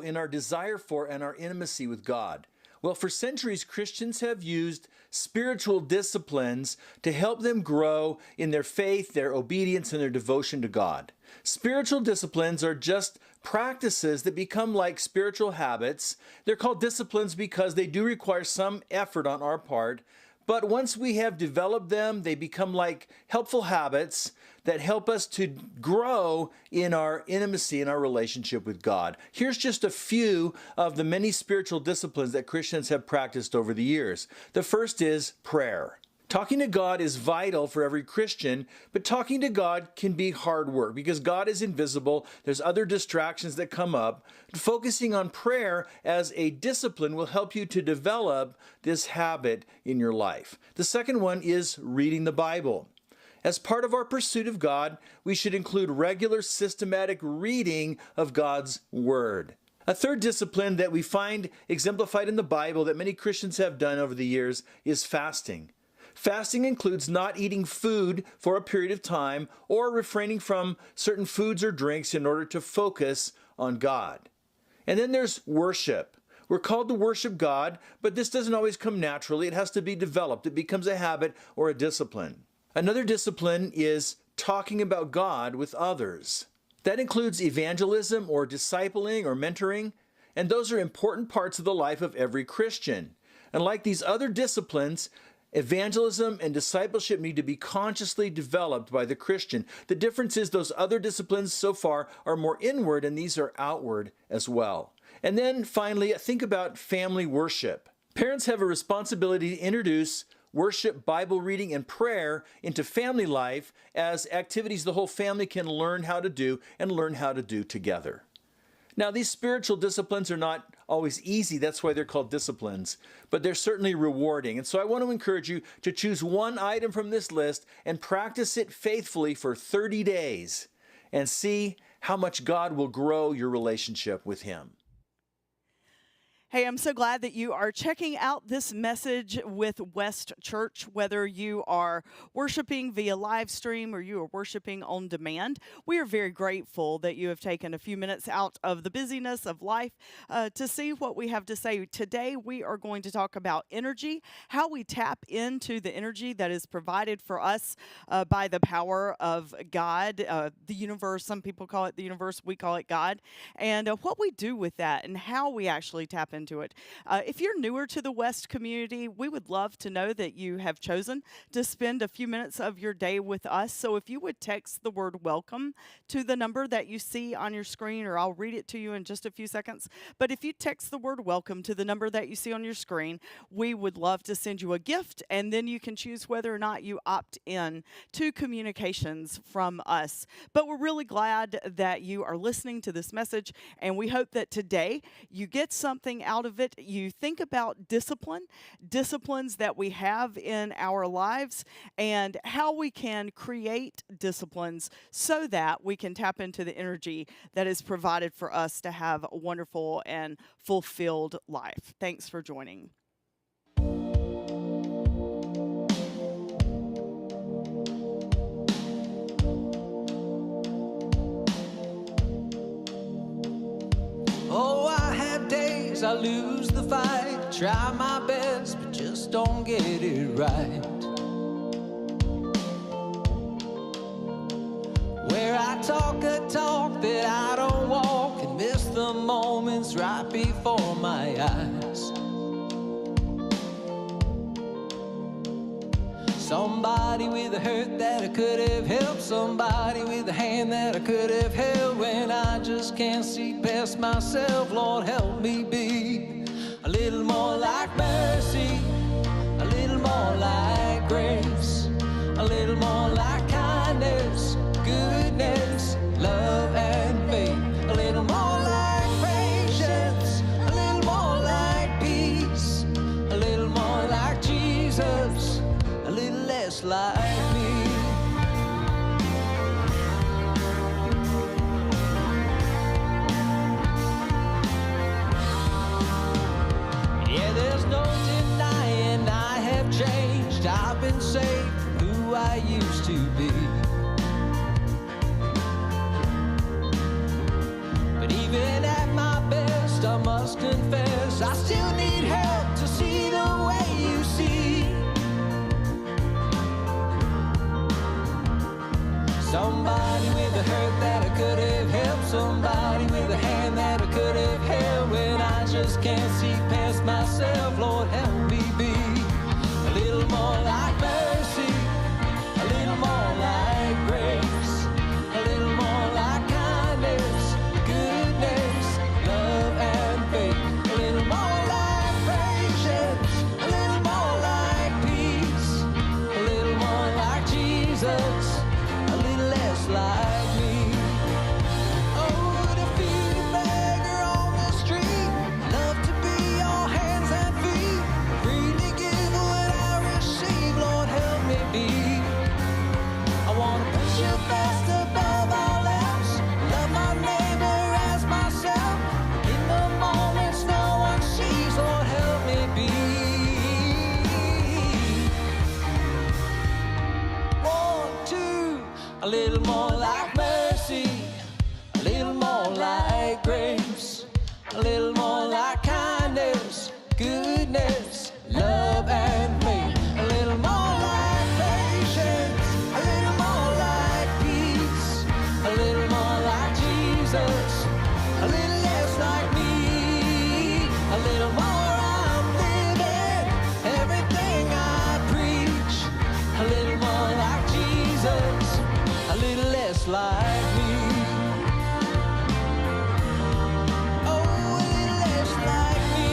In our desire for and our intimacy with God? Well, for centuries, Christians have used spiritual disciplines to help them grow in their faith, their obedience, and their devotion to God. Spiritual disciplines are just practices that become like spiritual habits. They're called disciplines because they do require some effort on our part. But once we have developed them, they become like helpful habits that help us to grow in our intimacy and our relationship with God. Here's just a few of the many spiritual disciplines that Christians have practiced over the years. The first is prayer. Talking to God is vital for every Christian, but talking to God can be hard work because God is invisible. There's other distractions that come up. Focusing on prayer as a discipline will help you to develop this habit in your life. The second one is reading the Bible. As part of our pursuit of God, we should include regular systematic reading of God's Word. A third discipline that we find exemplified in the Bible that many Christians have done over the years is fasting. Fasting includes not eating food for a period of time or refraining from certain foods or drinks in order to focus on God. And then there's worship. We're called to worship God, but this doesn't always come naturally. It has to be developed. It becomes a habit or a discipline. Another discipline is talking about God with others. That includes evangelism or discipling or mentoring, and those are important parts of the life of every Christian. And like these other disciplines, evangelism and discipleship need to be consciously developed by the Christian. The difference is those other disciplines so far are more inward and these are outward as well. And then finally, think about family worship. Parents have a responsibility to introduce worship, Bible reading, and prayer into family life as activities the whole family can learn how to do and learn how to do together. Now, these spiritual disciplines are not always easy. That's why they're called disciplines, but they're certainly rewarding. And so I want to encourage you to choose one item from this list and practice it faithfully for 30 days and see how much God will grow your relationship with Him. Hey, I'm so glad that you are checking out this message with West Church, whether you are worshiping via live stream or you are worshiping on demand. We are very grateful that you have taken a few minutes out of the busyness of life to see what we have to say. Today, we are going to talk about energy, how we tap into the energy that is provided for us by the power of God, the universe. Some people call it the universe, we call it God, and what we do with that and how we actually tap into it. If you're newer to the West community, we would love to know that you have chosen to spend a few minutes of your day with us. So if you would text the word welcome to the number that you see on your screen, or I'll read it to you in just a few seconds. But if you text the word welcome to the number that you see on your screen, we would love to send you a gift, and then you can choose whether or not you opt in to communications from us. But we're really glad that you are listening to this message, and we hope that today you get something out of it. You think about disciplines that we have in our lives, and how we can create disciplines so that we can tap into the energy that is provided for us to have a wonderful and fulfilled life. Thanks for joining. Oh, I have days I lose the fight, try my best, but just don't get it right. Where I talk a talk that I don't walk and miss the moments right before my eyes. Somebody with a hurt that I could have helped, somebody with a hand that I could have held. When I just can't see past myself, Lord, help me be a little more like mercy, a little more like grace, a little more like kindness, goodness, love and faith, a little more like patience, a little more like peace, a little more like Jesus, a little less like me. Yeah, there's no denying I have changed. I've been saved from who I used to be. But even at my best, I must confess, I still need help to see the way you see. Somebody with a hurt that I could have helped, somebody with a hand that I could have held. When I just can't see past myself, Lord, help me be a little more like mercy, a little more like grace, a little more like kindness, goodness, love and faith, a little more like patience, a little more like peace, a little more like Jesus, a little less like me. Oh, to feed a beggar on the street, love to be your hands and feet, freely give what I receive, Lord, help me be. I want to put you first above all else, love my neighbor as myself, in the moments no one sees, Lord, help me be. 1, 2, a little more like mercy, a little more like grace, a little more like kindness, goodness, love and faith, a little more like patience, a little more like peace, a little more like Jesus, a little less like me, a little more I'm living everything I preach, a little more like Jesus, a little less like me. Oh, a little less like me.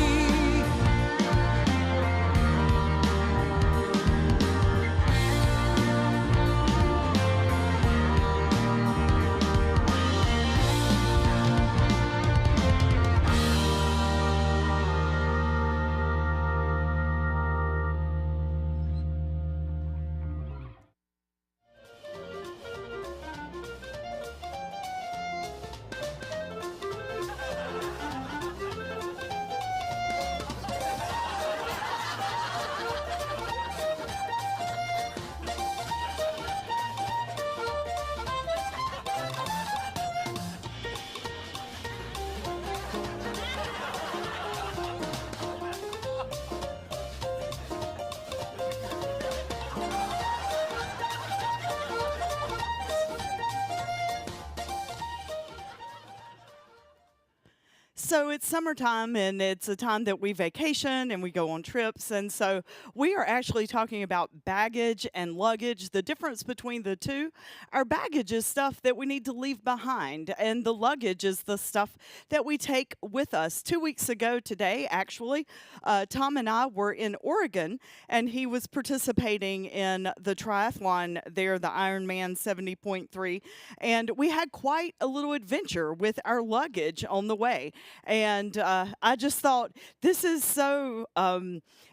so it's summertime, and it's a time that we vacation and we go on trips. And so we are actually talking about baggage and luggage, the difference between the two. Our baggage is stuff that we need to leave behind, and the luggage is the stuff that we take with us. 2 weeks ago today, actually, Tom and I were in Oregon, and he was participating in the triathlon there, the Ironman 70.3, and we had quite a little adventure with our luggage on the way. And I just thought, this is so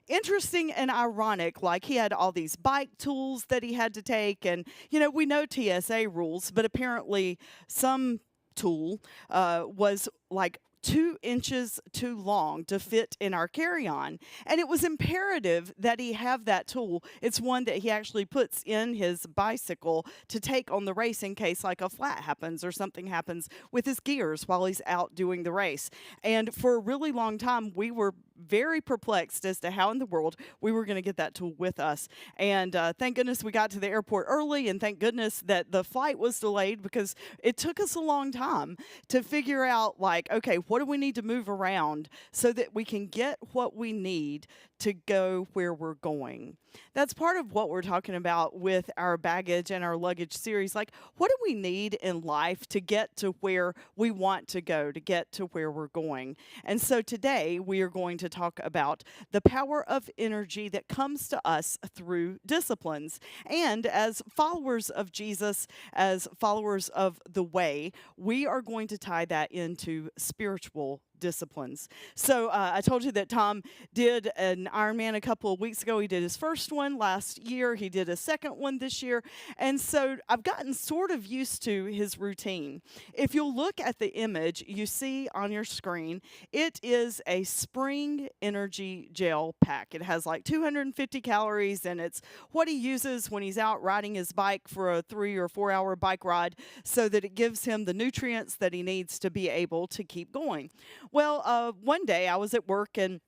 interesting and ironic. Like, he had all these bike tools that he had to take, and we know TSA rules, but apparently some tool was like 2 inches too long to fit in our carry-on. And it was imperative that he have that tool. It's one that he actually puts in his bicycle to take on the race in case like a flat happens or something happens with his gears while he's out doing the race. And for a really long time, we were very perplexed as to how in the world we were going to get that tool with us. And thank goodness we got to the airport early, and thank goodness that the flight was delayed, because it took us a long time to figure out, like, okay, what do we need to move around so that we can get what we need to go where we're going. That's part of what we're talking about with our baggage and our luggage series. Like, what do we need in life to get to where we want to go, to get to where we're going? And so today we are going to talk about the power of energy that comes to us through disciplines. And as followers of Jesus, as followers of the way, we are going to tie that into spiritual disciplines. So I told you that Tom did an Ironman a couple of weeks ago. He did his first one last year. He did a second one this year. And so I've gotten sort of used to his routine. If you'll look at the image you see on your screen, it is a spring energy gel pack. It has like 250 calories, and it's what he uses when he's out riding his bike for a 3 or 4 hour bike ride, so that it gives him the nutrients that he needs to be able to keep going. Well, one day I was at work, and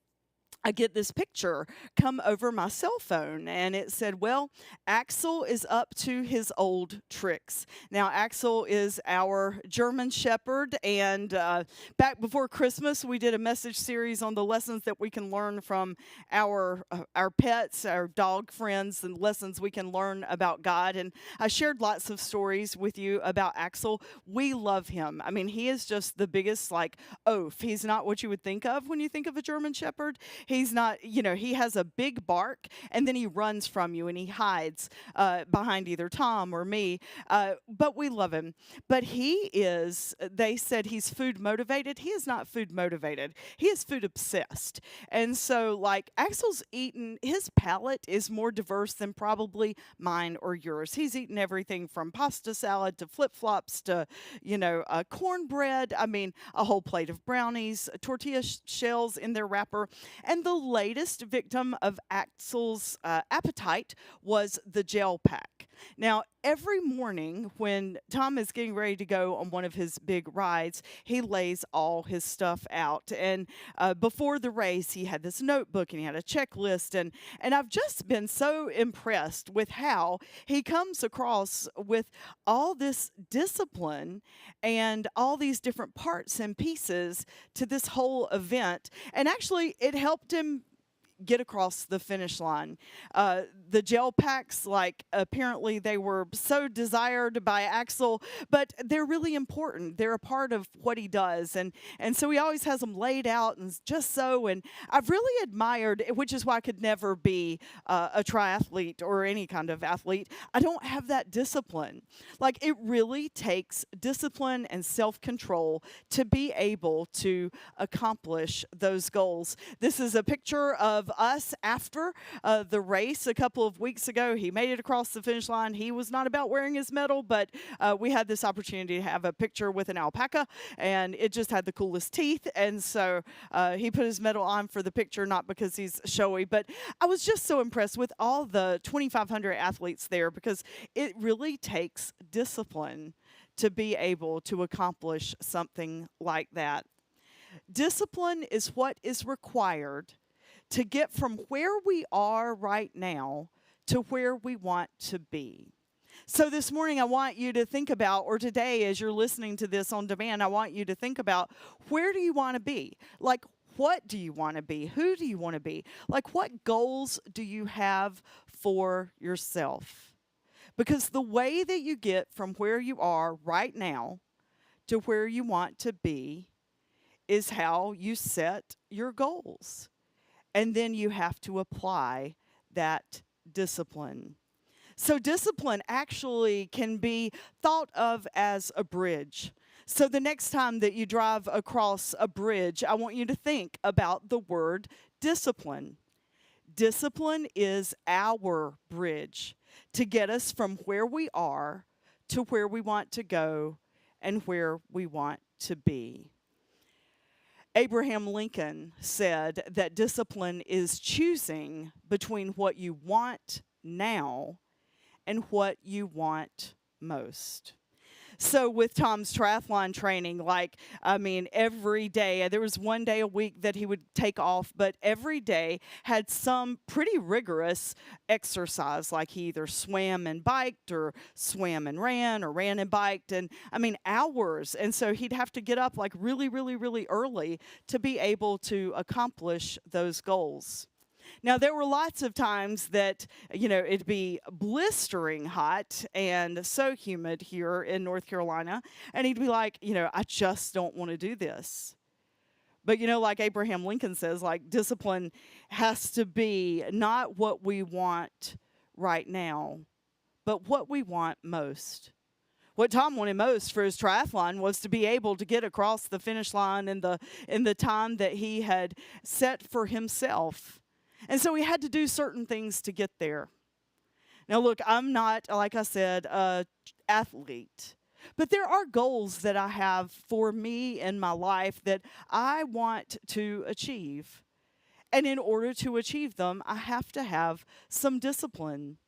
I get this picture come over my cell phone, and it said, well, Axel is up to his old tricks. Now, Axel is our German Shepherd, and back before Christmas, we did a message series on the lessons that we can learn from our pets, our dog friends, and lessons we can learn about God. And I shared lots of stories with you about Axel. We love him. I mean, he is just the biggest, like, oaf. He's not what you would think of when you think of a German Shepherd. He's not, he has a big bark, and then he runs from you, and he hides behind either Tom or me. But we love him. But they said he's food motivated. He is not food motivated. He is food obsessed. And so, like, Axel's eaten, his palate is more diverse than probably mine or yours. He's eaten everything from pasta salad to flip-flops to, cornbread. I mean, a whole plate of brownies, tortilla shells in their wrapper. And the latest victim of Axel's appetite was the gel pack. Now, every morning when Tom is getting ready to go on one of his big rides, he lays all his stuff out. And before the race, he had this notebook, and he had a checklist. And I've just been so impressed with how he comes across with all this discipline and all these different parts and pieces to this whole event. And actually, it helped him get across the finish line. The gel packs, like, apparently they were so desired by Axel, but they're really important. They're a part of what he does. And so he always has them laid out and just so. And I've really admired, which is why I could never be a triathlete or any kind of athlete. I don't have that discipline. Like, it really takes discipline and self-control to be able to accomplish those goals. This is a picture of us after the race a couple of weeks ago. He made it across the finish line. He was not about wearing his medal, but we had this opportunity to have a picture with an alpaca, and it just had the coolest teeth. And so he put his medal on for the picture, not because he's showy, but I was just so impressed with all the 2,500 athletes there, because it really takes discipline to be able to accomplish something like that. Discipline is what is required to get from where we are right now to where we want to be. So this morning, I want you to think about, or today as you're listening to this on demand, I want you to think about, where do you want to be? Like, what do you want to be? Who do you want to be? Like, what goals do you have for yourself? Because the way that you get from where you are right now to where you want to be is how you set your goals. And then you have to apply that discipline. So discipline actually can be thought of as a bridge. So the next time that you drive across a bridge, I want you to think about the word discipline. Discipline is our bridge to get us from where we are to where we want to go and where we want to be. Abraham Lincoln said that discipline is choosing between what you want now and what you want most. So with Tom's triathlon training, every day, there was one day a week that he would take off, but every day had some pretty rigorous exercise, like he either swam and biked or swam and ran or ran and biked, and hours. And so he'd have to get up like really, really, really early to be able to accomplish those goals. Now, there were lots of times that, it'd be blistering hot and so humid here in North Carolina. And he'd be like, I just don't want to do this. But, like Abraham Lincoln says, like, discipline has to be not what we want right now, but what we want most. What Tom wanted most for his triathlon was to be able to get across the finish line in the time that he had set for himself. And so he had to do certain things to get there. Now, look, I'm not, like I said, an athlete. But there are goals that I have for me in my life that I want to achieve. And in order to achieve them, I have to have some discipline.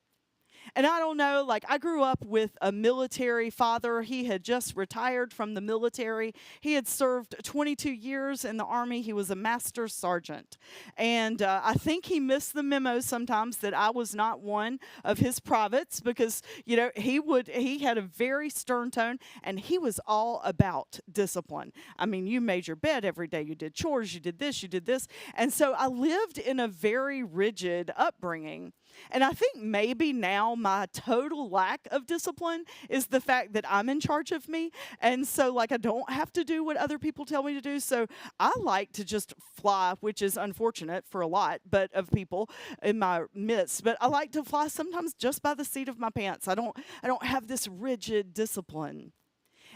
And I don't know, I grew up with a military father. He had just retired from the military. He had served 22 years in the Army. He was a master sergeant. And I think he missed the memo sometimes that I was not one of his privates because, he had a very stern tone, and he was all about discipline. You made your bed every day. You did chores. You did this. You did this. And so I lived in a very rigid upbringing. And I think maybe now my total lack of discipline is the fact that I'm in charge of me. And so, I don't have to do what other people tell me to do. So I like to just fly, which is unfortunate for a lot of people in my midst. But I like to fly sometimes just by the seat of my pants. I don't have this rigid discipline.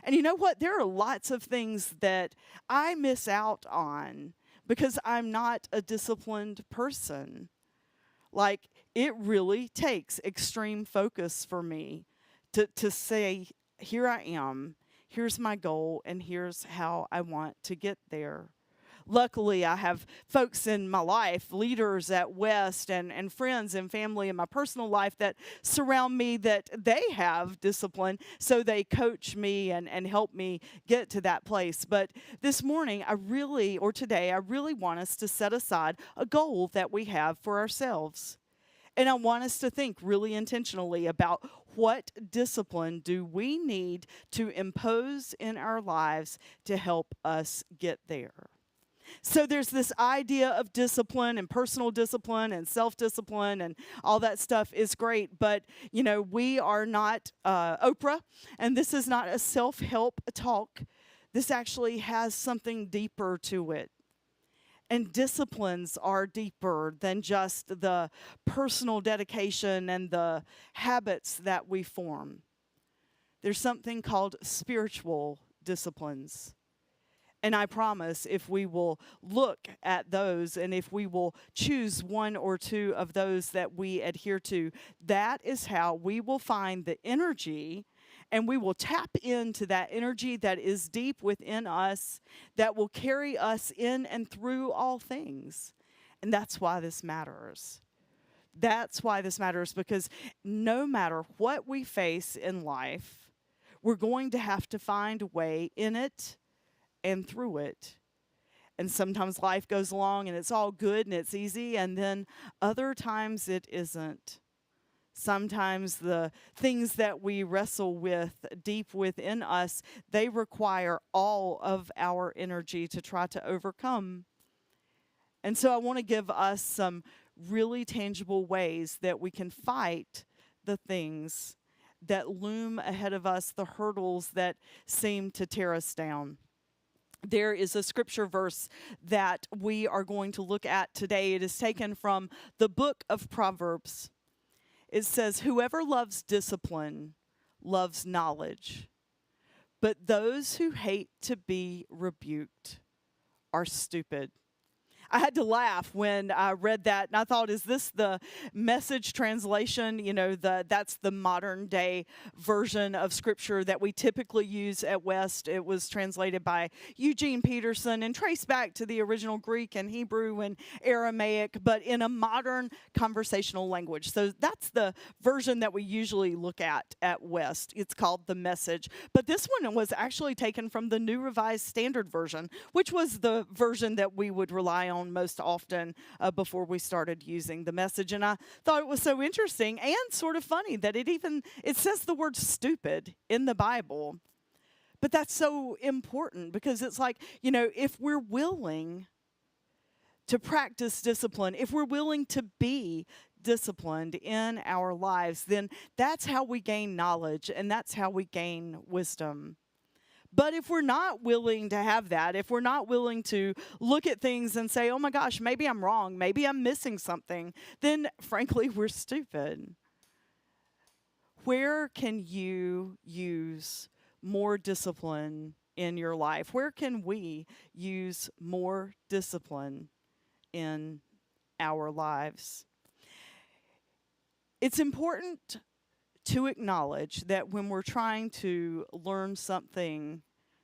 And you know what? There are lots of things that I miss out on because I'm not a disciplined person. It really takes extreme focus for me to say, here I am, here's my goal, and here's how I want to get there. Luckily, I have folks in my life, leaders at West, and friends and family in my personal life that surround me that they have discipline, so they coach me and help me get to that place. But this morning, today, I really want us to set aside a goal that we have for ourselves. And I want us to think really intentionally about what discipline do we need to impose in our lives to help us get there. So there's this idea of discipline and personal discipline and self-discipline and all that stuff is great. But, we are not Oprah, and this is not a self-help talk. This actually has something deeper to it. And disciplines are deeper than just the personal dedication and the habits that we form. There's something called spiritual disciplines. And I promise if we will look at those and if we will choose one or two of those that we adhere to, that is how we will find the energy, and we will tap into that energy that is deep within us that will carry us in and through all things. And that's why this matters. That's why this matters, because no matter what we face in life, we're going to have to find a way in it and through it. And sometimes life goes along and it's all good and it's easy, and then other times it isn't. Sometimes the things that we wrestle with deep within us, they require all of our energy to try to overcome. And so I want to give us some really tangible ways that we can fight the things that loom ahead of us, the hurdles that seem to tear us down. There is a scripture verse that we are going to look at today. It is taken from the book of Proverbs. It says, "Whoever loves discipline loves knowledge, but those who hate to be rebuked are stupid." I had to laugh when I read that, and I thought, is this the Message translation? You know, that's the modern day version of scripture that we typically use at West. It was translated by Eugene Peterson and traced back to the original Greek and Hebrew and Aramaic, but in a modern conversational language. So that's the version that we usually look at West. It's called the Message. But this one was actually taken from the New Revised Standard Version, which was the version that we would rely on most often before we started using the Message. And I thought it was so interesting and sort of funny that it says the word stupid in the Bible. But that's so important because it's like, you know, if we're willing to practice discipline, if we're willing to be disciplined in our lives, then that's how we gain knowledge and that's how we gain wisdom. But if we're not willing to have that, if we're not willing to look at things and say, oh my gosh, maybe I'm wrong, maybe I'm missing something, then frankly, we're stupid. Where can you use more discipline in your life? Where can we use more discipline in our lives? It's important to acknowledge that when we're trying to learn something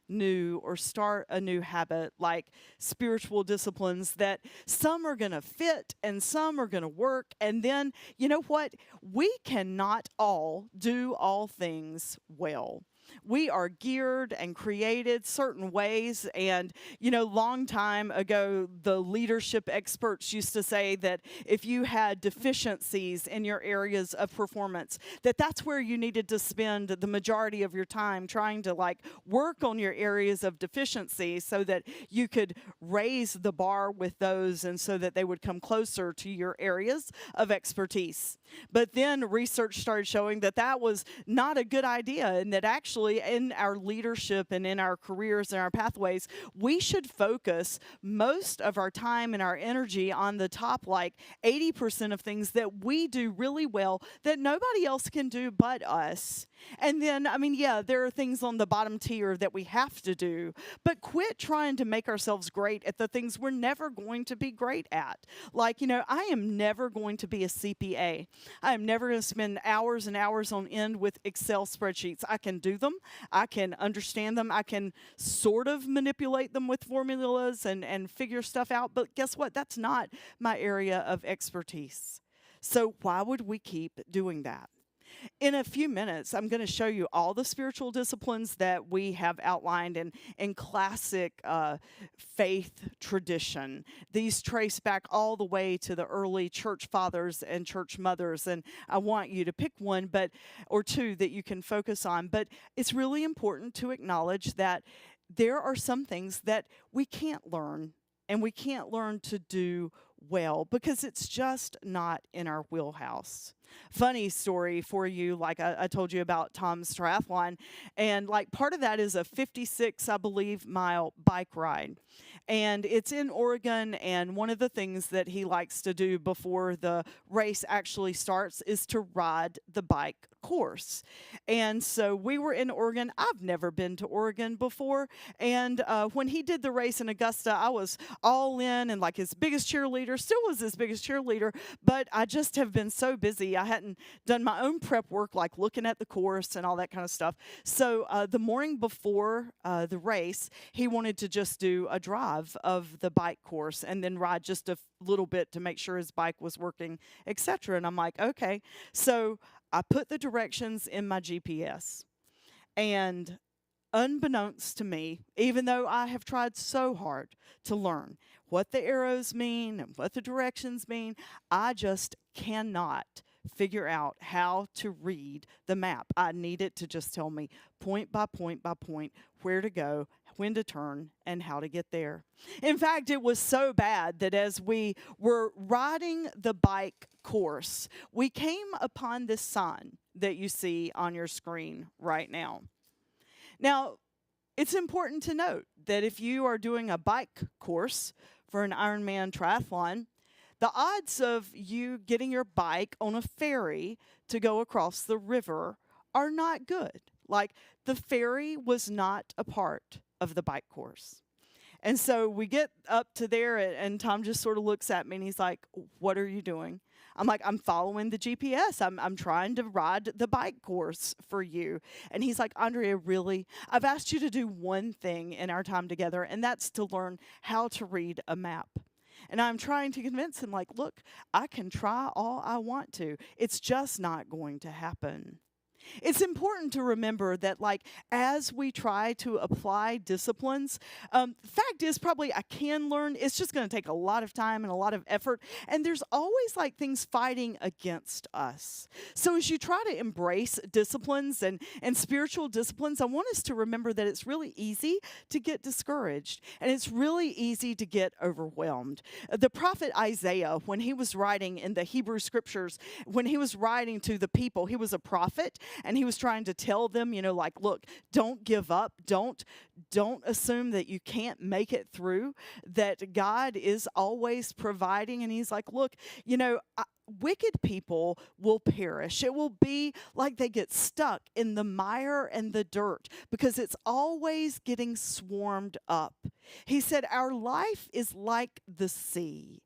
new or start a new habit like spiritual disciplines, that some are going to fit and some are going to work. And then, you know what? We cannot all do all things well. We are geared and created certain ways. And, you know, long time ago, the leadership experts used to say that if you had deficiencies in your areas of performance, that's where you needed to spend the majority of your time trying to work on your areas of deficiency so that you could raise the bar with those and so that they would come closer to your areas of expertise. But then research started showing that was not a good idea, and that actually in our leadership and in our careers and our pathways, we should focus most of our time and our energy on the top 80% of things that we do really well that nobody else can do but us. And then, there are things on the bottom tier that we have to do, but quit trying to make ourselves great at the things we're never going to be great at. I am never going to be a CPA. I am never going to spend hours and hours on end with Excel spreadsheets. I can do them. I can understand them. I can sort of manipulate them with formulas and figure stuff out. But guess what? That's not my area of expertise. So why would we keep doing that? In a few minutes, I'm going to show you all the spiritual disciplines that we have outlined in classic faith tradition. These trace back all the way to the early church fathers and church mothers, and I want you to pick one or two that you can focus on. But it's really important to acknowledge that there are some things that we can't learn, and we can't learn to do well because it's just not in our wheelhouse. Funny story for you, I told you about Tom's triathlon, and part of that is a 56, I believe, mile bike ride. And it's in Oregon, and one of the things that he likes to do before the race actually starts is to ride the bike course. And so we were in Oregon. I've never been to Oregon before, and when he did the race in Augusta, I was all in and his biggest cheerleader, still was his biggest cheerleader, but I just have been so busy. I hadn't done my own prep work, looking at the course and all that kind of stuff. So the morning before the race, he wanted to just do a drive of the bike course and then ride just a little bit to make sure his bike was working, etc. And I'm like, okay. So I put the directions in my GPS, and unbeknownst to me, even though I have tried so hard to learn what the arrows mean and what the directions mean, I just cannot figure out how to read the map. I need it to just tell me point by point by point where to go, when to turn, and how to get there. In fact, it was so bad that as we were riding the bike course, we came upon this sign that you see on your screen right now. Now, it's important to note that if you are doing a bike course for an Ironman triathlon, the odds of you getting your bike on a ferry to go across the river are not good. Like, the ferry was not a part of the bike course. And so we get up to there, and Tom just sort of looks at me, and he's like, "What are you doing?" I'm like, "I'm following the GPS. I'm trying to ride the bike course for you." And he's like, "Andrea, really? I've asked you to do one thing in our time together, and that's to learn how to read a map." And I'm trying to convince him, like, "Look, I can try all I want to. It's just not going to happen." It's important to remember that, like, as we try to apply disciplines, the fact is probably I can learn. It's just going to take a lot of time and a lot of effort. And there's always, like, things fighting against us. So as you try to embrace disciplines and spiritual disciplines, I want us to remember that it's really easy to get discouraged. And it's really easy to get overwhelmed. The prophet Isaiah, when he was writing in the Hebrew scriptures, when he was writing to the people, he was a prophet. And he was trying to tell them, like, look, don't give up. Don't assume that you can't make it through, that God is always providing. And he's like, look, wicked people will perish. It will be like they get stuck in the mire and the dirt because it's always getting swarmed up. He said, our life is like the sea.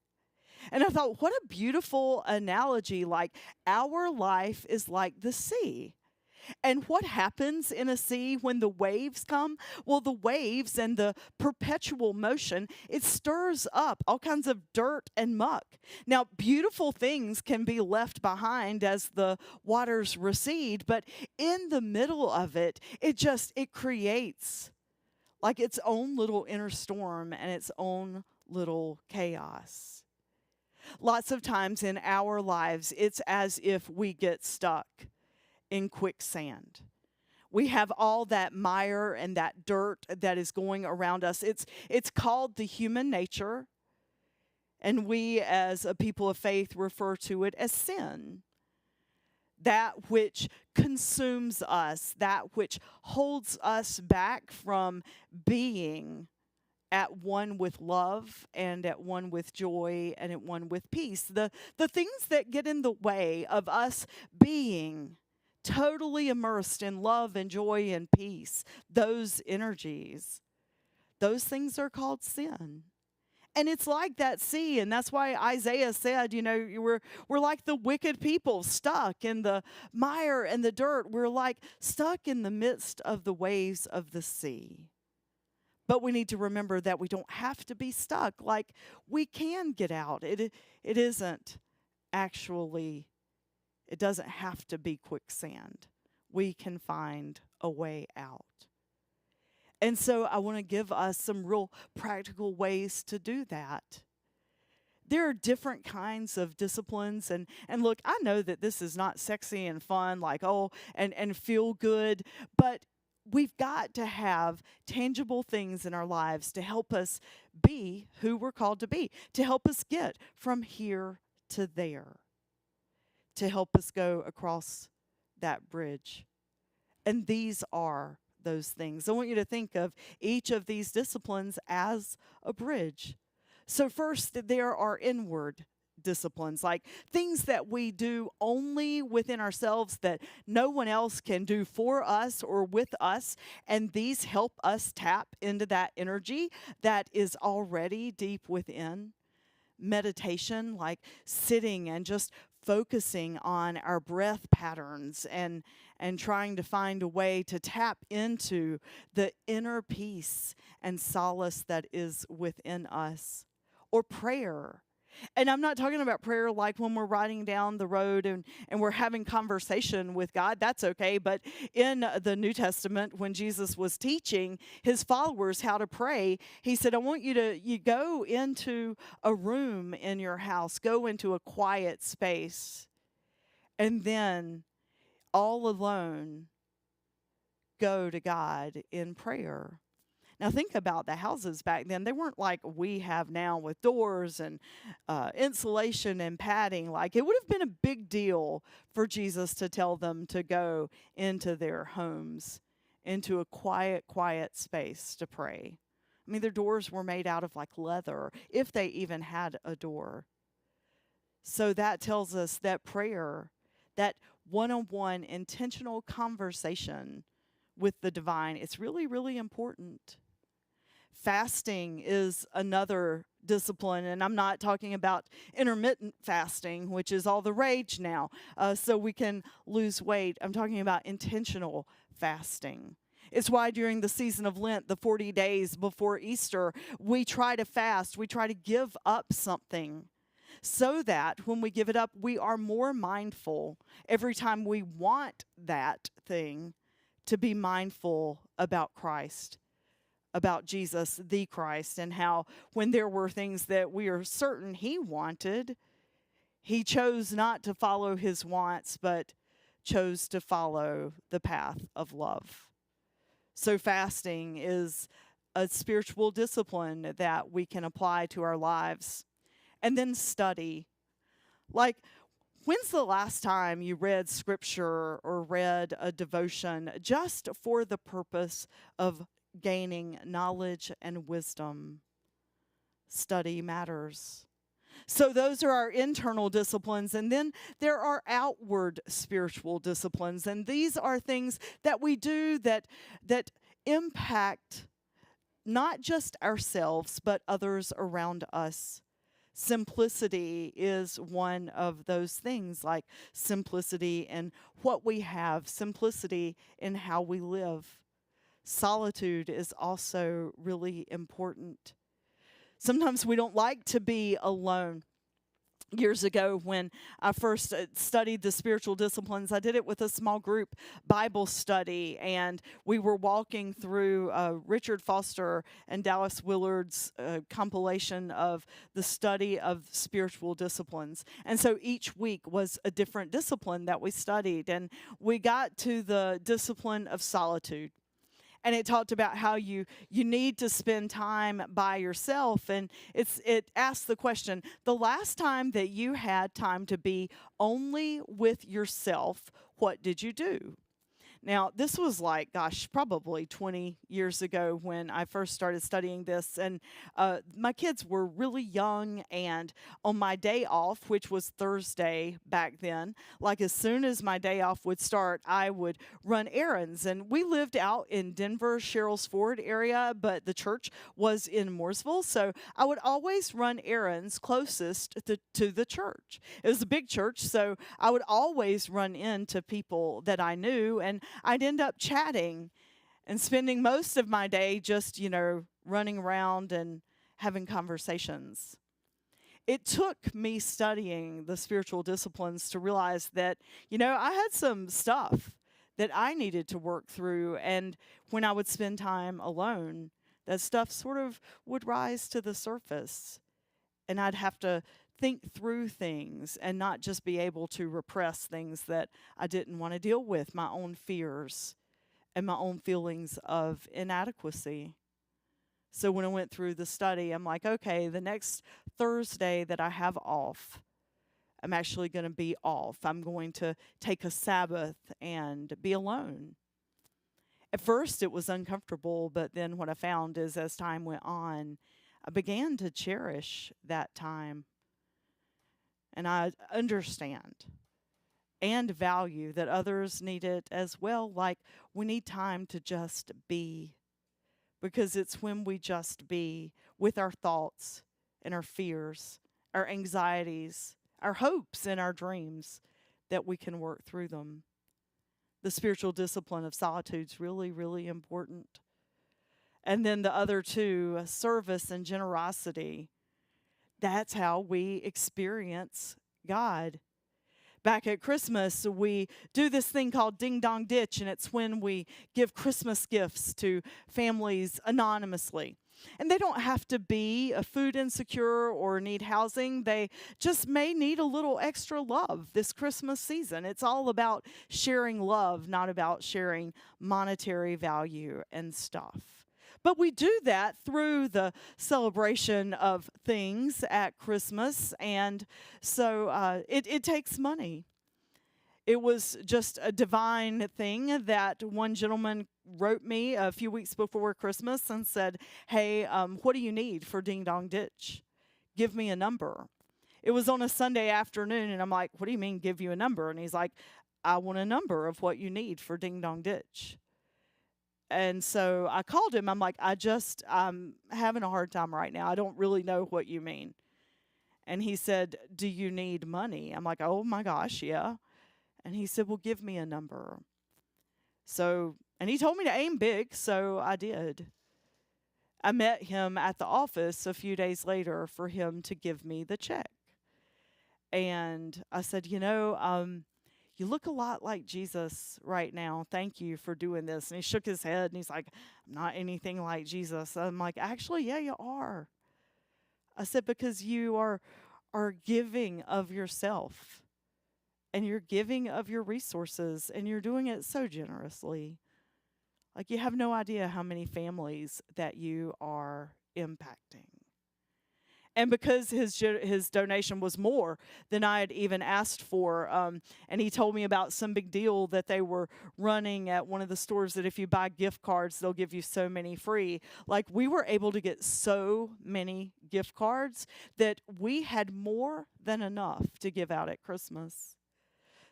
And I thought, what a beautiful analogy. Like, our life is like the sea. And what happens in a sea when the waves come? Well, the waves and the perpetual motion, it stirs up all kinds of dirt and muck. Now, beautiful things can be left behind as the waters recede, but in the middle of it, it creates like its own little inner storm and its own little chaos. Lots of times in our lives, it's as if we get stuck in quicksand. We have all that mire and that dirt that is going around us. It's called the human nature, and we as a people of faith refer to it as sin. That which consumes us, that which holds us back from being at one with love and at one with joy and at one with peace. The things that get in the way of us being totally immersed in love and joy and peace, those energies, those things are called sin. And it's like that sea, and that's why Isaiah said, we're like the wicked people stuck in the mire and the dirt. We're like stuck in the midst of the waves of the sea. But we need to remember that we don't have to be stuck. Like, we can get out. It isn't actually, it doesn't have to be quicksand. We can find a way out. And so I want to give us some real practical ways to do that. There are different kinds of disciplines. And look, I know that this is not sexy and fun, like, and feel good. But we've got to have tangible things in our lives to help us be who we're called to be, to help us get from here to there, to help us go across that bridge. And these are those things. I want you to think of each of these disciplines as a bridge. So first, there are inward disciplines, like things that we do only within ourselves that no one else can do for us or with us. And these help us tap into that energy that is already deep within. Meditation, like sitting and just focusing on our breath patterns and trying to find a way to tap into the inner peace and solace that is within us. Or prayer. And I'm not talking about prayer like when we're riding down the road and we're having conversation with God. That's okay. But in the New Testament, when Jesus was teaching his followers how to pray, he said, I want you go into a room in your house, go into a quiet space and then all alone go to God in prayer. Now think about the houses back then. They weren't like we have now with doors and insulation and padding. Like, it would have been a big deal for Jesus to tell them to go into their homes, into a quiet space to pray. I mean, their doors were made out of like leather, if they even had a door. So that tells us that prayer, that one-on-one intentional conversation with the divine, it's really, really important. Fasting is another discipline, and I'm not talking about intermittent fasting, which is all the rage now, so we can lose weight. I'm talking about intentional fasting. It's why during the season of Lent, the 40 days before Easter, we try to fast. We try to give up something so that when we give it up, we are more mindful every time we want that thing to be mindful about Christ, about Jesus, the Christ, and how when there were things that we are certain he wanted, he chose not to follow his wants, but chose to follow the path of love. So fasting is a spiritual discipline that we can apply to our lives. And then study. Like, when's the last time you read scripture or read a devotion just for the purpose of gaining knowledge and wisdom? Study matters. So those are our internal disciplines, and then there are outward spiritual disciplines, and these are things that we do that impact not just ourselves, but others around us. Simplicity is one of those things, like simplicity in what we have, simplicity in how we live. Solitude is also really important. Sometimes we don't like to be alone. Years ago, when I first studied the spiritual disciplines, I did it with a small group Bible study, and we were walking through Richard Foster and Dallas Willard's compilation of the study of spiritual disciplines. And so each week was a different discipline that we studied, and we got to the discipline of solitude. And it talked about how you need to spend time by yourself. And it asked the question, the last time that you had time to be only with yourself, what did you do? Now, this was like, gosh, probably 20 years ago when I first started studying this. And my kids were really young. And on my day off, which was Thursday back then, like as soon as my day off would start, I would run errands. And we lived out in Denver, Sherrills Ford area, but the church was in Mooresville. So I would always run errands closest to the church. It was a big church, so I would always run into people that I knew. And I'd end up chatting and spending most of my day just, running around and having conversations. It took me studying the spiritual disciplines to realize that, I had some stuff that I needed to work through. And when I would spend time alone, that stuff sort of would rise to the surface. And I'd have to think through things and not just be able to repress things that I didn't want to deal with, my own fears and my own feelings of inadequacy. So when I went through the study, I'm like, okay, the next Thursday that I have off, I'm actually going to be off. I'm going to take a Sabbath and be alone. At first, it was uncomfortable, but then what I found is as time went on, I began to cherish that time. And I understand and value that others need it as well. Like, we need time to just be, because it's when we just be with our thoughts and our fears, our anxieties, our hopes and our dreams that we can work through them. The spiritual discipline of solitude is really, really important. And then the other two, service and generosity. That's how we experience God. Back at Christmas, we do this thing called Ding Dong Ditch, and it's when we give Christmas gifts to families anonymously. And they don't have to be a food insecure or need housing. They just may need a little extra love this Christmas season. It's all about sharing love, not about sharing monetary value and stuff. But we do that through the celebration of things at Christmas, and so it takes money. It was just a divine thing that one gentleman wrote me a few weeks before Christmas and said, hey, what do you need for Ding Dong Ditch? Give me a number. It was on a Sunday afternoon, and I'm like, what do you mean give you a number? And he's like, I want a number of what you need for Ding Dong Ditch. And so I called him. I'm like, I'm having a hard time right now. I don't really know what you mean. And he said, do you need money? I'm like, oh my gosh, yeah. And he said, well, give me a number. So, and he told me to aim big, so I did. I met him at the office a few days later for him to give me the check. And I said, you you look a lot like Jesus right now. Thank you for doing this. And he shook his head and he's like, I'm not anything like Jesus. I'm like, actually, yeah, you are. I said, because you are giving of yourself. And you're giving of your resources, and you're doing it so generously. Like, you have no idea how many families that you are impacting. And because his donation was more than I had even asked for, and he told me about some big deal that they were running at one of the stores that if you buy gift cards, they'll give you so many free. Like, we were able to get so many gift cards that we had more than enough to give out at Christmas.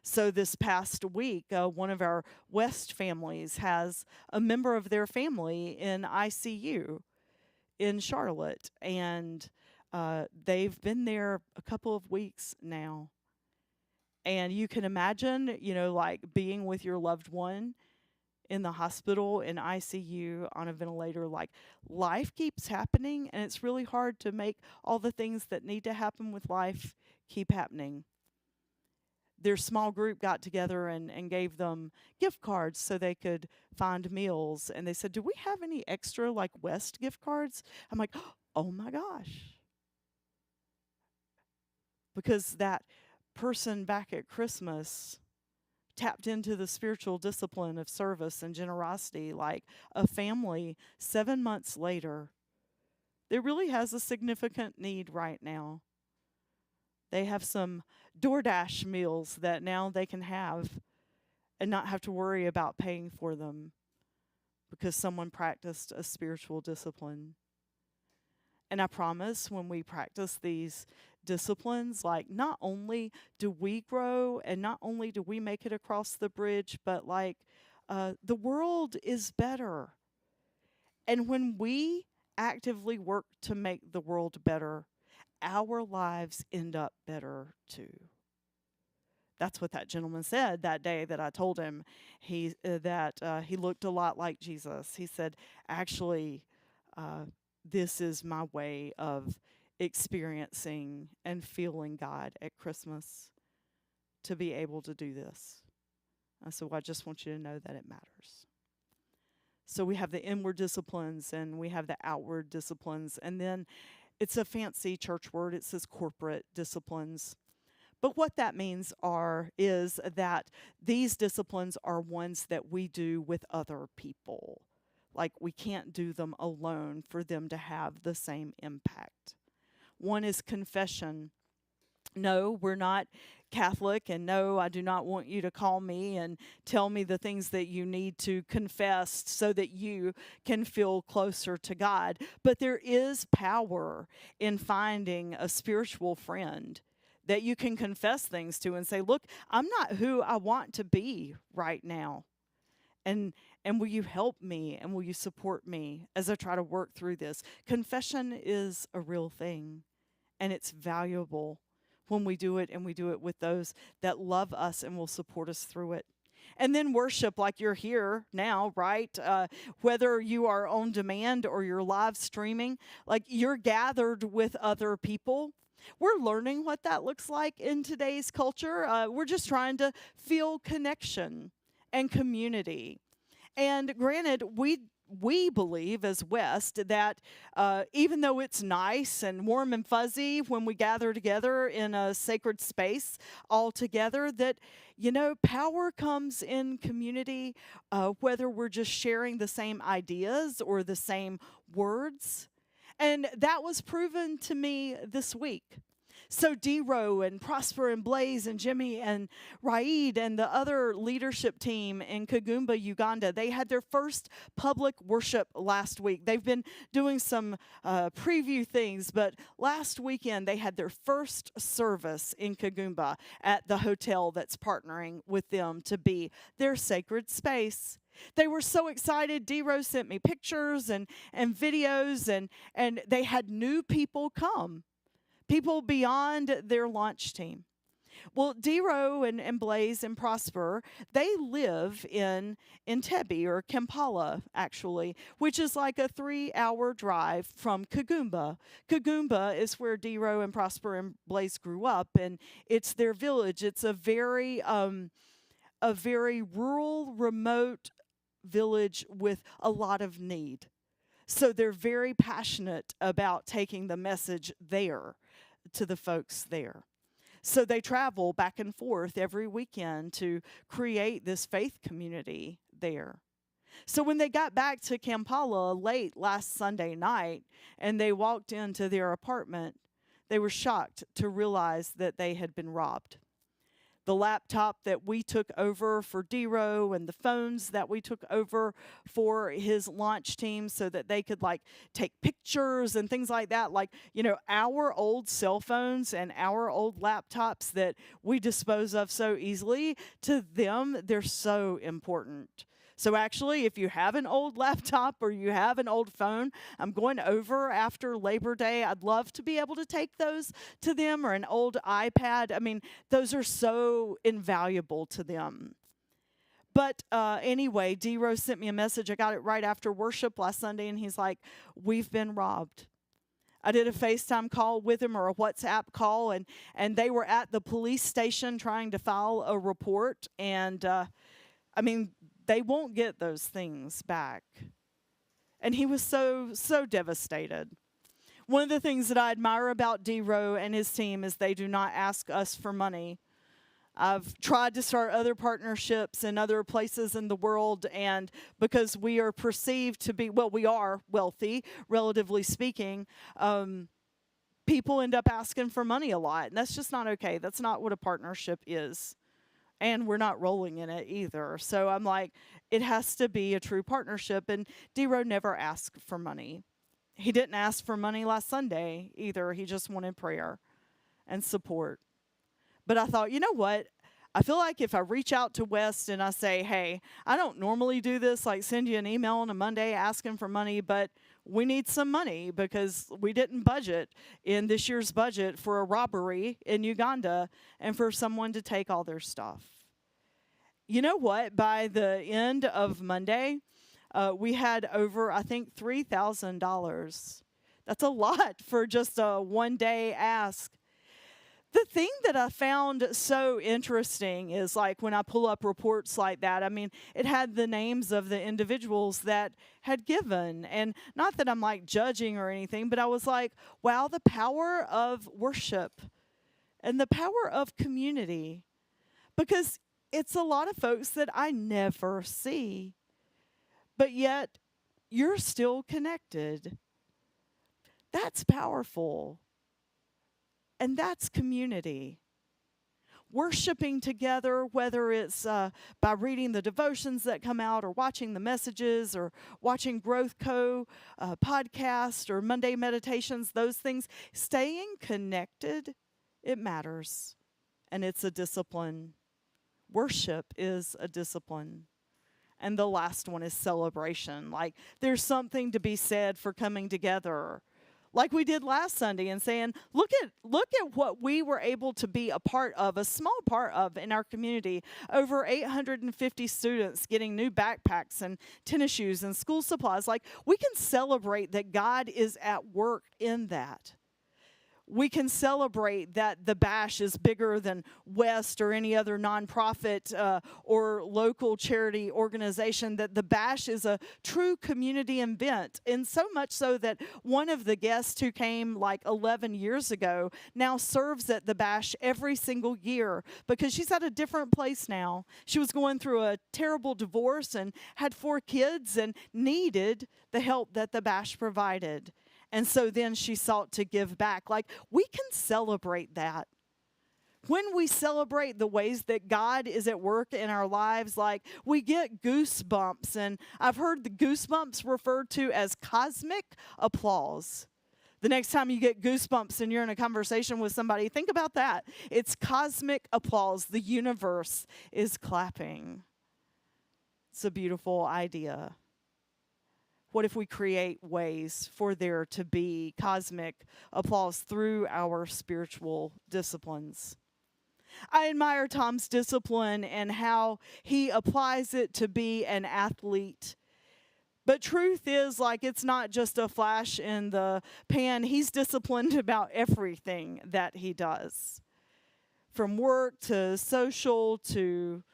So this past week, one of our West families has a member of their family in ICU in Charlotte, and they've been there a couple of weeks now. And you can imagine, like being with your loved one in the hospital, in ICU, on a ventilator. Like, life keeps happening, and it's really hard to make all the things that need to happen with life keep happening. Their small group got together and gave them gift cards so they could find meals. And they said, do we have any extra, like, West gift cards? I'm like, oh, my gosh. Because that person back at Christmas tapped into the spiritual discipline of service and generosity like a family 7 months later. There really has a significant need right now. They have some DoorDash meals that now they can have and not have to worry about paying for them because someone practiced a spiritual discipline. And I promise when we practice these disciplines, like, not only do we grow and not only do we make it across the bridge, but like the world is better. And when we actively work to make the world better, our lives end up better too. That's what that gentleman said that day that I told him he looked a lot like Jesus. He said, actually, this is my way of experiencing and feeling God at Christmas, to be able to do this. So I just want you to know that it matters. So we have the inward disciplines and we have the outward disciplines. And then it's a fancy church word. It says corporate disciplines. But what that means is that these disciplines are ones that we do with other people. Like, we can't do them alone for them to have the same impact. One is confession. No, we're not Catholic, and no, I do not want you to call me and tell me the things that you need to confess so that you can feel closer to God. But there is power in finding a spiritual friend that you can confess things to and say, look, I'm not who I want to be right now. And will you help me and will you support me as I try to work through this? Confession is a real thing, and it's valuable when we do it, and we do it with those that love us and will support us through it. And then worship, like you're here now, right? Whether you are on demand or you're live streaming, like you're gathered with other people. We're learning what that looks like in today's culture. We're just trying to feel connection and community. And granted, we we believe as West that even though it's nice and warm and fuzzy when we gather together in a sacred space all together, that, power comes in community, whether we're just sharing the same ideas or the same words. And that was proven to me this week. So D-Row and Prosper and Blaze and Jimmy and Raid and the other leadership team in Kagumba, Uganda, they had their first public worship last week. They've been doing some preview things, but last weekend they had their first service in Kagumba at the hotel that's partnering with them to be their sacred space. They were so excited. D-Row sent me pictures and videos, and they had new people come. People beyond their launch team. Well, D-Row and Blaze and Prosper, they live in Entebbe, or Kampala, actually, which is like a 3-hour drive from Kagumba. Kagumba is where D-Row and Prosper and Blaze grew up, and it's their village. It's a very rural, remote village with a lot of need. So they're very passionate about taking the message there to the folks there. So they travel back and forth every weekend to create this faith community there. So when they got back to Kampala late last Sunday night and they walked into their apartment, they were shocked to realize that they had been robbed. The laptop that we took over for D-Row and the phones that we took over for his launch team so that they could take pictures and things like that. Our old cell phones and our old laptops that we dispose of so easily, to them, they're so important. So actually, if you have an old laptop or you have an old phone, I'm going over after Labor Day. I'd love to be able to take those to them, or an old iPad. I mean, those are so invaluable to them. But anyway, D-Row sent me a message. I got it right after worship last Sunday, and he's like, "We've been robbed." I did a FaceTime call with him, or a WhatsApp call, and they were at the police station trying to file a report. And, they won't get those things back. And he was so devastated. One of the things that I admire about D-Row and his team is they do not ask us for money. I've tried to start other partnerships in other places in the world, and because we are perceived to be, we are wealthy, relatively speaking, people end up asking for money a lot, and that's just not okay. That's not what a partnership is. And we're not rolling in it either. So I'm like, it has to be a true partnership. And D-Row never asked for money. He didn't ask for money last Sunday either. He just wanted prayer and support. But I thought, you know what? I feel like if I reach out to West and I say, hey, I don't normally do this, like send you an email on a Monday asking for money, but we need some money because we didn't budget in this year's budget for a robbery in Uganda and for someone to take all their stuff. You know what? By the end of Monday, we had over, I think, $3,000. That's a lot for just a one-day ask. The thing that I found so interesting is, when I pull up reports like that, it had the names of the individuals that had given. And not that I'm judging or anything, but I was like, wow, the power of worship and the power of community. Because it's a lot of folks that I never see, but yet you're still connected. That's powerful. And that's community. Worshiping together, whether it's by reading the devotions that come out, or watching the messages, or watching Growth Co. Podcast, or Monday meditations, those things, staying connected, it matters. And it's a discipline. Worship is a discipline. And the last one is celebration. There's something to be said for coming together, like we did last Sunday, and saying, look at what we were able to be a part of, a small part of in our community. Over 850 students getting new backpacks and tennis shoes and school supplies. We can celebrate that God is at work in that. We can celebrate that the Bash is bigger than West or any other nonprofit or local charity organization, that the Bash is a true community event. And so much so that one of the guests who came like 11 years ago now serves at the Bash every single year because she's at a different place now. She was going through a terrible divorce and had 4 kids and needed the help that the Bash provided. And so then she sought to give back. Like, we can celebrate that. When we celebrate the ways that God is at work in our lives, like, we get goosebumps. And I've heard the goosebumps referred to as cosmic applause. The next time you get goosebumps and you're in a conversation with somebody, think about that. It's cosmic applause. The universe is clapping. It's a beautiful idea. What if we create ways for there to be cosmic applause through our spiritual disciplines? I admire Tom's discipline and how he applies it to be an athlete. But truth is, like, it's not just a flash in the pan. He's disciplined about everything that he does, from work to social to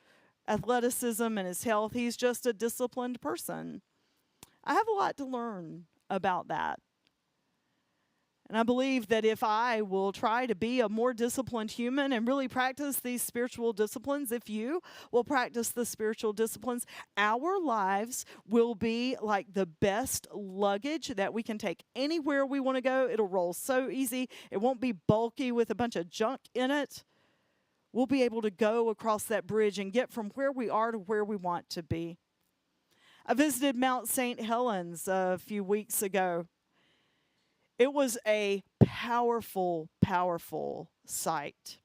athleticism and his health. He's just a disciplined person. I have a lot to learn about that. And I believe that if I will try to be a more disciplined human and really practice these spiritual disciplines, if you will practice the spiritual disciplines, our lives will be like the best luggage that we can take anywhere we want to go. It'll roll so easy. It won't be bulky with a bunch of junk in it. We'll be able to go across that bridge and get from where we are to where we want to be. I visited Mount St. Helens a few weeks ago. It was a powerful, powerful sight.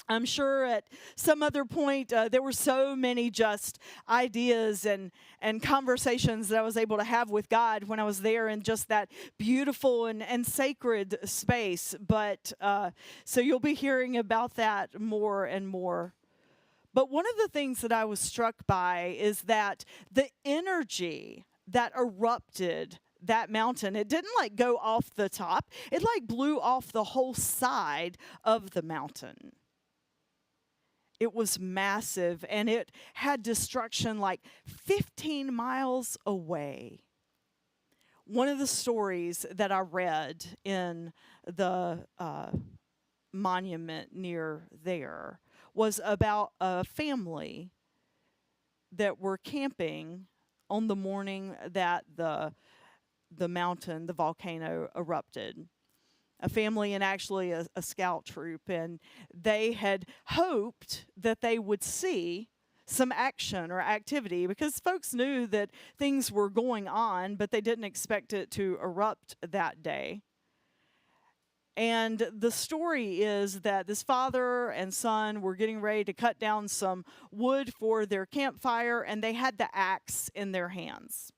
I'm sure at some other point there were so many just ideas and conversations that I was able to have with God when I was there in just that beautiful and sacred space. But so you'll be hearing about that more and more. But one of the things that I was struck by is that the energy that erupted that mountain, it didn't like go off the top. It like blew off the whole side of the mountain. It was massive, and it had destruction like 15 miles away. One of the stories that I read in the monument near there was about a family that were camping on the morning that the mountain, the volcano, erupted. A family and actually a scout troop, and they had hoped that they would see some action or activity because folks knew that things were going on, but they didn't expect it to erupt that day. And the story is that this father and son were getting ready to cut down some wood for their campfire, and they had the axe in their hands.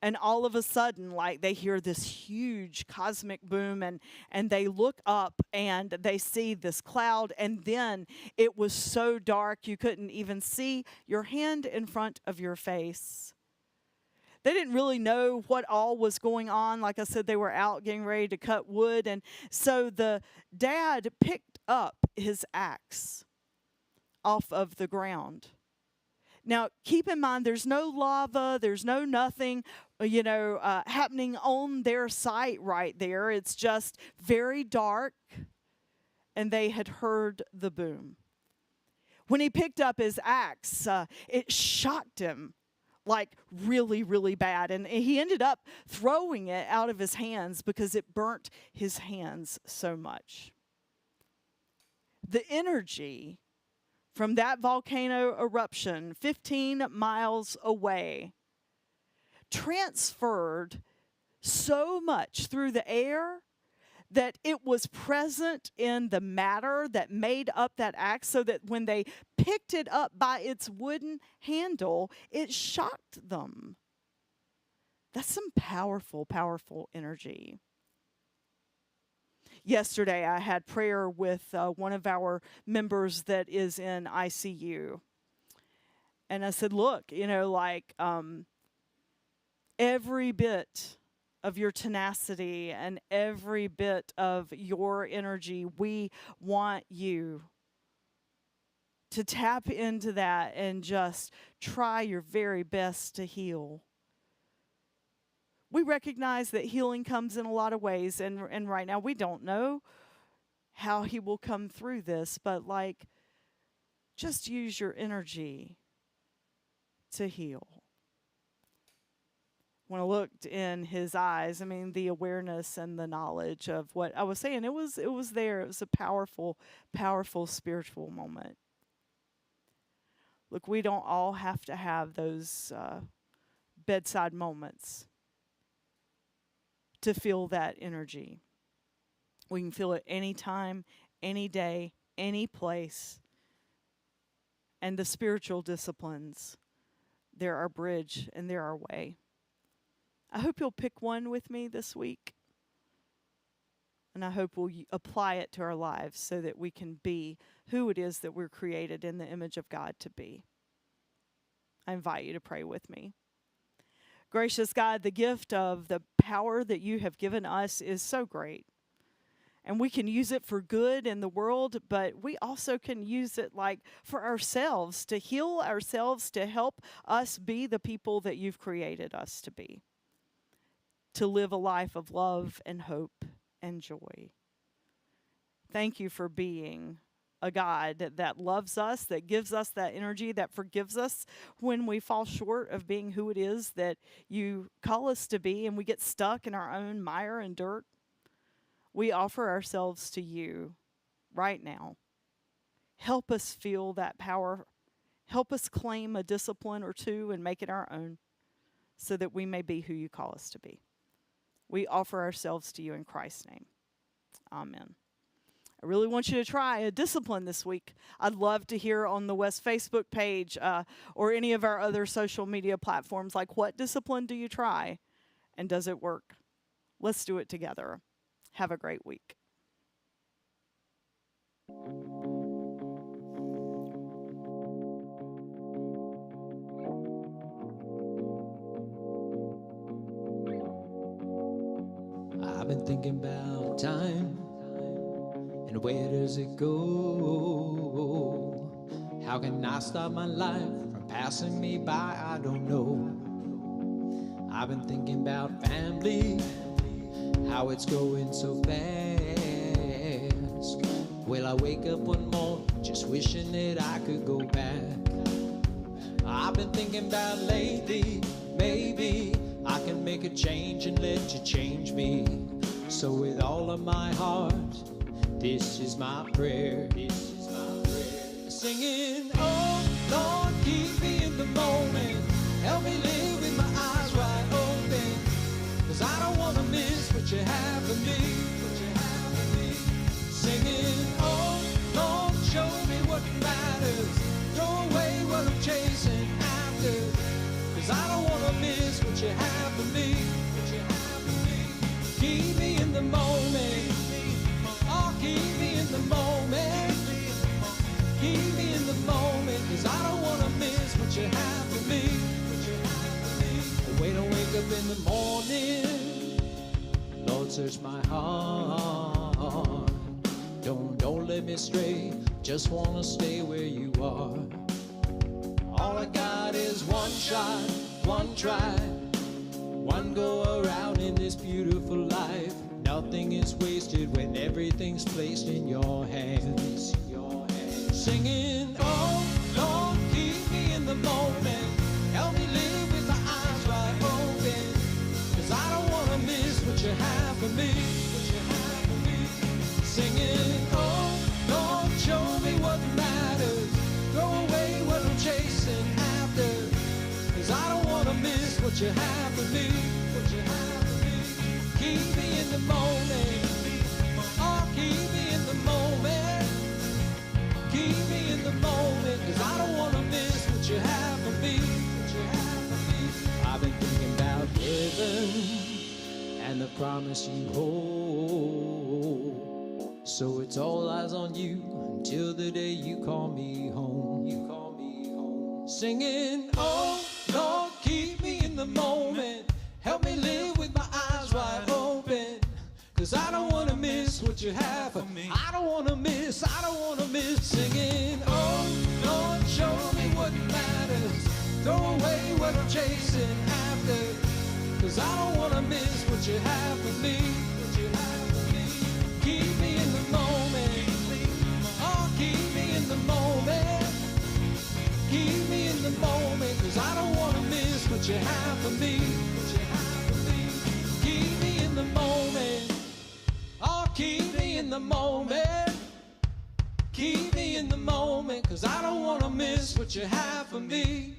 And all of a sudden, like, they hear this huge cosmic boom, and they look up and they see this cloud, and then it was so dark you couldn't even see your hand in front of your face. They didn't really know what all was going on. Like I said, they were out getting ready to cut wood. And so the dad picked up his axe off of the ground. Now, keep in mind, there's no lava, there's no nothing, happening on their site right there. It's just very dark, and they had heard the boom. When he picked up his axe, it shocked him. Like really, really bad. And he ended up throwing it out of his hands because it burnt his hands so much. The energy from that volcano eruption 15 miles away transferred so much through the air that it was present in the matter that made up that axe, so that when they picked it up by its wooden handle, it shocked them. That's some powerful, powerful energy. Yesterday, I had prayer with one of our members that is in ICU. And I said, look, every bit of your tenacity and every bit of your energy. We want you to tap into that and just try your very best to heal. We recognize that healing comes in a lot of ways, and right now we don't know how he will come through this, but like, just use your energy to heal. When I looked in his eyes, I mean, the awareness and the knowledge of what I was saying, it was there. It was a powerful, powerful spiritual moment. Look, we don't all have to have those bedside moments to feel that energy. We can feel it anytime, any day, any place. And the spiritual disciplines, they're our bridge and they're our way. I hope you'll pick one with me this week. And I hope we'll apply it to our lives so that we can be who it is that we're created in the image of God to be. I invite you to pray with me. Gracious God, the gift of the power that you have given us is so great. And we can use it for good in the world, but we also can use it like for ourselves, to heal ourselves, to help us be the people that you've created us to be. To live a life of love and hope and joy. Thank you for being a God that loves us, that gives us that energy, that forgives us when we fall short of being who it is that you call us to be and we get stuck in our own mire and dirt. We offer ourselves to you right now. Help us feel that power. Help us claim a discipline or two and make it our own so that we may be who you call us to be. We offer ourselves to you in Christ's name. Amen. I really want you to try a discipline this week. I'd love to hear on the West Facebook page or any of our other social media platforms, like, what discipline do you try? And does it work? Let's do it together. Have a great week. I've been thinking about time and where does it go? How can I stop my life from passing me by? I don't know. I've been thinking about family, how it's going so fast. Well, I wake up one morning just wishing that I could go back. I've been thinking about lately, maybe I can make a change and let you change me. So with all of my heart, this is my prayer. This is my prayer. Singing, oh Lord, keep me in the moment. Help me live with my eyes wide open. 'Cause I don't want to miss what you have for me. What you have for me. Singing, oh Lord, show me what matters. Throw away what I'm chasing after. 'Cause I don't want to miss what you have for me. What you have for me. Keep me in the moment. Oh, keep me in the moment. Keep me in the moment. 'Cause I don't want to miss what you have for me. What you have for me. Wait, don't wake up in the morning. Lord, search my heart. Don't let me stray. Just want to stay where you are. All I got is one shot, one try, one go around in this beautiful life. Nothing is wasted when everything's placed in your hands. Singing, oh Lord, keep me in the moment. Help me live with my eyes wide open. 'Cause I don't want to miss what you have for me. What you have for me. Singing, oh Lord, show me what matters. Throw away what I'm chasing after. 'Cause I don't want to miss what you have for me. What you have for me. Keep me in the moment. Oh, keep me in the moment. Keep me in the moment. 'Cause I don't want to miss what you have for me. What you have for me. I've been thinking about heaven and the promise you hold. So it's all eyes on you until the day you call me home. You call me home. Singing, oh Lord, keep me in the moment. Help me live with my eyes wide what you have for me. I don't wanna miss singing. Oh, Lord, show me what matters. Throw away what I'm chasing after. 'Cause I don't wanna miss what you have for me. What you have for me. Keep me in the moment. Oh, keep me in the moment. Keep me in the moment. 'Cause I don't wanna miss what you have for me. What you have for me. Keep me in the moment. Oh, keep me in the moment. Keep me in the moment. 'Cause I don't wanna miss what you have for me.